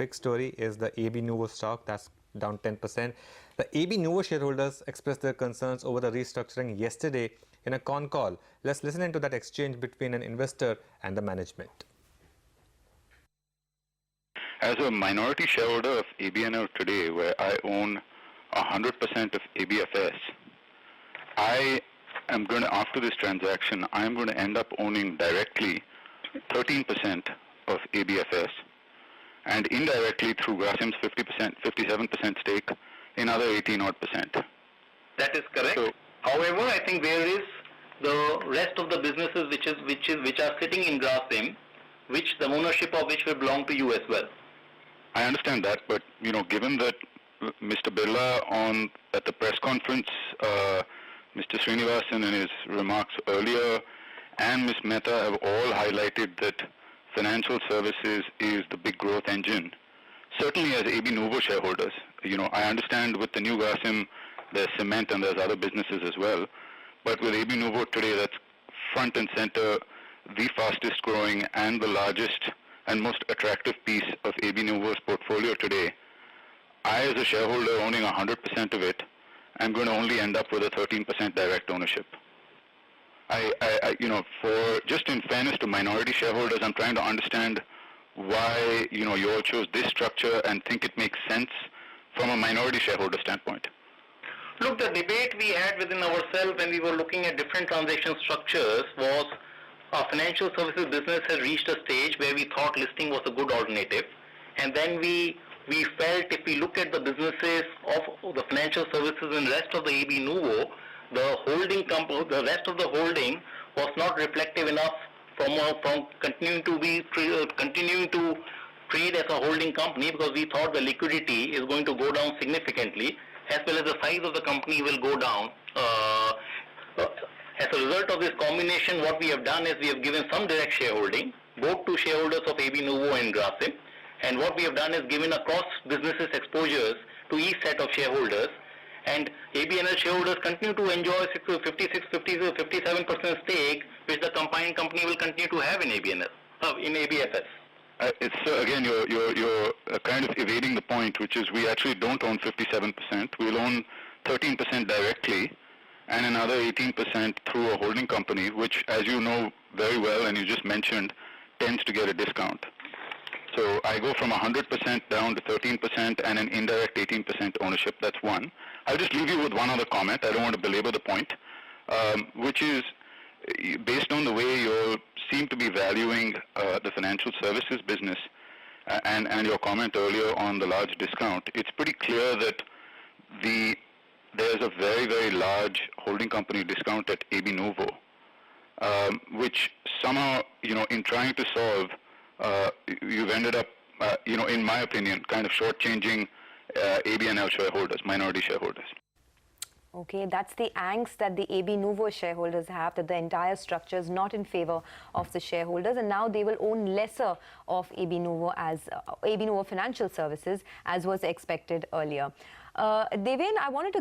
big story is the AB Nuvo stock that's down 10%. The AB Nuvo shareholders expressed their concerns over the restructuring yesterday in a con call. Let's listen into that exchange between an investor and the management. As a minority shareholder of ABNL today, where I own 100% of ABFS, I am going to, after this transaction, I am going to end up owning directly 13% of ABFS and indirectly through Grasim's 57% stake in other 18-odd%. That is correct. So, however, I think there is the rest of the businesses which are sitting in Grasim, which the ownership of which will belong to you as well. I understand that, but given that Mr. Birla at the press conference, Mr. Srinivasan in his remarks earlier, and Ms. Mehta have all highlighted that financial services is the big growth engine. Certainly as AB Nuvo shareholders, I understand with the new Grasim, there's cement and there's other businesses as well, but with AB Nuvo today, that's front and center, the fastest growing and the largest and most attractive piece of AB Nuvo's portfolio today. I, as a shareholder owning 100% of it, am going to only end up with a 13% direct ownership. Just in fairness to minority shareholders, I'm trying to understand why, you all chose this structure and think it makes sense from a minority shareholder standpoint. Look, the debate we had within ourselves when we were looking at different transaction structures was our financial services business has reached a stage where we thought listing was a good alternative. And then we felt if we look at the businesses of the financial services and rest of the AB Nuvo, the rest of the holding was not reflective enough from continuing to trade as a holding company, because we thought the liquidity is going to go down significantly, as well as the size of the company will go down. As a result of this combination, what we have done is we have given some direct shareholding, both to shareholders of AB Nuvo and Grasim, and what we have done is given across businesses exposures to each set of shareholders, and ABNL shareholders continue to enjoy 57% stake, which the combined company will continue to have in ABFS. Again, you're kind of evading the point, which is we actually don't own 57%. We'll own 13% directly and another 18% through a holding company, which, as you know very well and you just mentioned, tends to get a discount. So I go from 100% down to 13% and an indirect 18% ownership. That's one. I'll just leave you with one other comment. I don't want to belabor the point, which is based on the way you seem to be valuing the financial services business and your comment earlier on the large discount. It's pretty clear that there's a very, very large holding company discount at AB Nuvo, which somehow, in trying to solve, you've ended up, in my opinion, kind of shortchanging ABNL shareholders, minority shareholders. Okay, that's the angst that the AB Nuvo shareholders have, that the entire structure is not in favor of the shareholders, and now they will own lesser of AB Nuvo AB Nuvo Financial Services, as was expected earlier. Devin, I wanted to